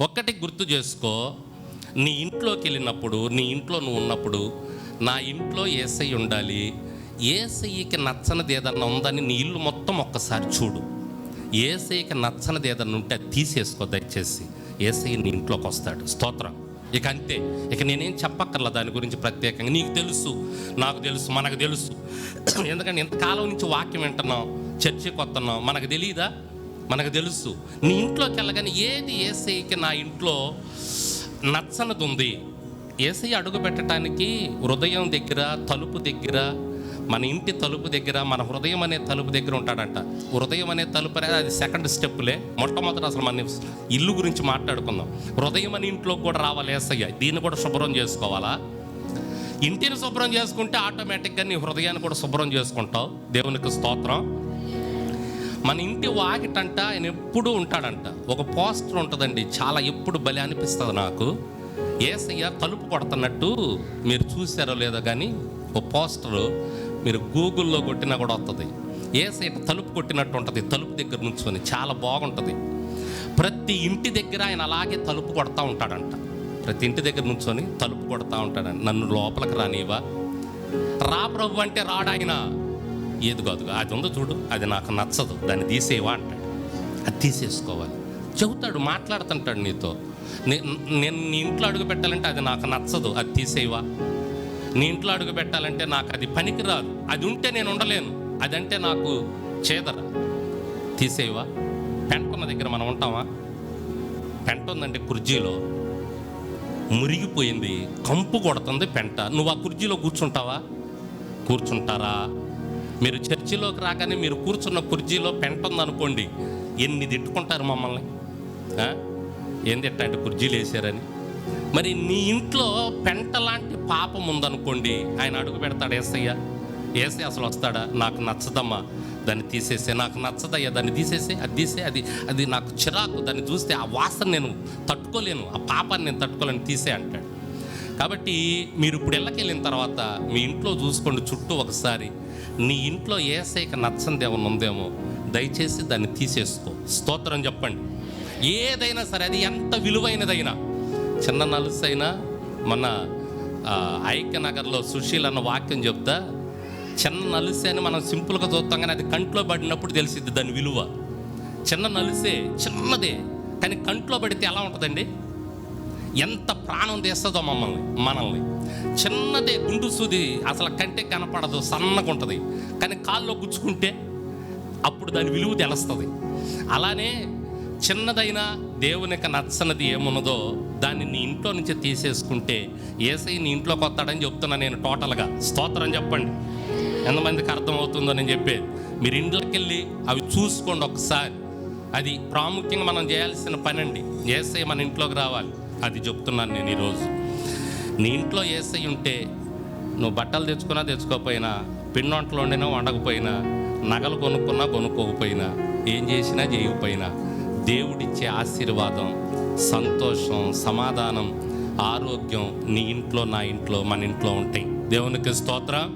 ఒక్కటి గుర్తు చేసుకో, నీ ఇంట్లోకి వెళ్ళినప్పుడు, నీ ఇంట్లో నువ్వు ఉన్నప్పుడు, నా ఇంట్లో యేసయ్య ఉండాలి, యేసయ్యకి నచ్చనిది ఏదన్నా ఉందని నీ ఇల్లు మొత్తం ఒక్కసారి చూడు. యేసయ్యకి నచ్చనిది ఏదన్నా ఉంటే అది తీసేసుకో దయచేసి. యేసయ్య నీ ఇంట్లోకి వస్తాడు. స్తోత్రం. ఇక అంతే, ఇక నేనేం చెప్పక్కర్లా దాని గురించి ప్రత్యేకంగా. నీకు తెలుసు, నాకు తెలుసు, మనకు తెలుసు. ఎందుకంటే ఇంతకాలం నుంచి వాక్యం వింటున్నాం, చర్చికి వస్తున్నాం, మనకు తెలియదా? మనకు తెలుసు. నీ ఇంట్లోకి వెళ్ళగానే ఏది యేసయ్యకి నా ఇంట్లో నచ్చనిది ఉంది. యేసయ్య అడుగు పెట్టడానికి హృదయం దగ్గర, తలుపు దగ్గర, మన ఇంటి తలుపు దగ్గర, మన హృదయం అనే తలుపు దగ్గర ఉంటాడంట. హృదయం అనే తలుపు అనేది అది సెకండ్ స్టెప్పులే. మొట్టమొదట అసలు మన ఇల్లు గురించి మాట్లాడుకుందాం. హృదయం అనే ఇంట్లోకి కూడా రావాలి యేసయ్య. దీన్ని కూడా శుభ్రం చేసుకోవాలా? ఇంటిని శుభ్రం చేసుకుంటే ఆటోమేటిక్గా నీ హృదయాన్ని కూడా శుభ్రం చేసుకుంటావు. దేవునికి స్తోత్రం. మన ఇంటి వాకిటంట ఆయన ఎప్పుడూ ఉంటాడంట. ఒక పోస్టర్ ఉంటుందండి, చాలా ఎప్పుడు బలి అనిపిస్తుంది నాకు. యేసయ్య తలుపు కొడుతున్నట్టు మీరు చూసారో లేదో కానీ ఒక పోస్టరు మీరు గూగుల్లో కొట్టినా కూడా వస్తుంది. యేసయ్య తలుపు కొట్టినట్టు ఉంటుంది, తలుపు దగ్గర నుంచొని. చాలా బాగుంటుంది. ప్రతి ఇంటి దగ్గర ఆయన అలాగే తలుపు కొడతా ఉంటాడంట. ప్రతి ఇంటి దగ్గర నుంచొని తలుపు కొడతా ఉంటాడంట. నన్ను లోపలికి రానివా? రా ప్రభు అంటే రాడు ఆయన. ఏది కాదు, అది ఉందో చూడు, అది నాకు నచ్చదు, దాన్ని తీసేవా అంటాడు. అది తీసేసుకోవాలి. చెబుతాడు, మాట్లాడుతుంటాడు నీతో. నేను నీ ఇంట్లో అడుగు పెట్టాలంటే అది నాకు నచ్చదు, అది తీసేవా? నీ ఇంట్లో అడుగు పెట్టాలంటే నాకు అది పనికిరాదు, అది ఉంటే నేను ఉండలేను, అదంటే నాకు చేదరా, తీసేవా? పెంటున్న దగ్గర మనం ఉంటామా? పెంట ఉందంటే కుర్చీలో మురిగిపోయింది, కంపు కొడుతుంది పెంట. నువ్వు ఆ కుర్చీలో కూర్చుంటావా? కూర్చుంటారా? మీరు చర్చిలోకి రాగానే మీరు కూర్చున్న కుర్చీలో పెంట ఉందనుకోండి, ఎన్ని తిట్టుకుంటారు మమ్మల్ని. ఏం తిట్టంటే కుర్చీలు వేసారని. మరి నీ ఇంట్లో పెంట లాంటి పాపం ఉందనుకోండి, ఆయన అడుగు పెడతాడు యేసయ్య. యేసయ్య అసలు వస్తాడా? నాకు నచ్చదమ్మా, దాన్ని తీసేసే. నాకు నచ్చదయ్యా, దాన్ని తీసేసే. అది తీసే, అది నాకు చిరాకు, దాన్ని చూస్తే ఆ వాసన నేను తట్టుకోలేను, ఆ పాపాన్ని నేను తట్టుకోలేను, తీసే అంటాడు. కాబట్టి మీరు ఇప్పుడు ఇళ్ళకెళ్ళిన తర్వాత మీ ఇంట్లో చూసుకోండి చుట్టూ ఒకసారి. నీ ఇంట్లో యేసయ్యకి నచ్చనిది ఏమన్నా ఉందేమో దయచేసి దాన్ని తీసేసుకో. స్తోత్రం చెప్పండి. ఏదైనా సరే, అది ఎంత విలువైనదైనా, చిన్న నలుసైనా. మన ఐక్యనగర్లో సుశీల్ అన్న వాక్యం చెప్తా, చిన్న నలుసే అని మనం సింపుల్గా చూస్తాం, కానీ అది కంట్లో పడినప్పుడు తెలిసిద్ది దాని విలువ. చిన్న నలుసే, చిన్నదే, కానీ కంట్లో పడితే ఎలా ఉంటుందండి? ఎంత ప్రాణం తీస్తుందో మనల్ని. చిన్నదే, గుండు సూది, అసలు కంటే కనపడదు, సన్నగా ఉంటుంది, కానీ కాల్లో గుచ్చుకుంటే అప్పుడు దాని విలువ తెలుస్తుంది. అలానే చిన్నదైనా దేవునికి నచ్చనిది ఏమున్నదో దాన్ని నీ ఇంట్లో నుంచి తీసేసుకుంటే యేసయ్య నీ ఇంట్లోకి వస్తాడని చెప్తున్నా నేను టోటల్గా. స్తోత్రం చెప్పండి. ఎంతమందికి అర్థమవుతుందో నేను చెప్పేది. మీరు ఇంట్లోకి వెళ్ళి అవి చూసుకోండి ఒకసారి. అది ప్రాముఖ్యంగా మనం చేయాల్సిన పని అండి. యేసయ్య మన ఇంట్లోకి రావాలి, అది చెప్తున్నాను నేను ఈరోజు. నీ ఇంట్లో యేసయ్య ఉంటే నువ్వు బట్టలు తెచ్చుకున్నా తెచ్చుకోకపోయినా, పిండి వంటలు వండినా వండకపోయినా, నగలు కొనుక్కున్నా కొనుక్కోకపోయినా, ఏం చేసినా చేయకపోయినా, దేవుడిచ్చే ఆశీర్వాదం, సంతోషం, సమాధానం, ఆరోగ్యం నీ ఇంట్లో, నా ఇంట్లో, మన ఇంట్లో ఉంటాయి. దేవునికి స్తోత్రం.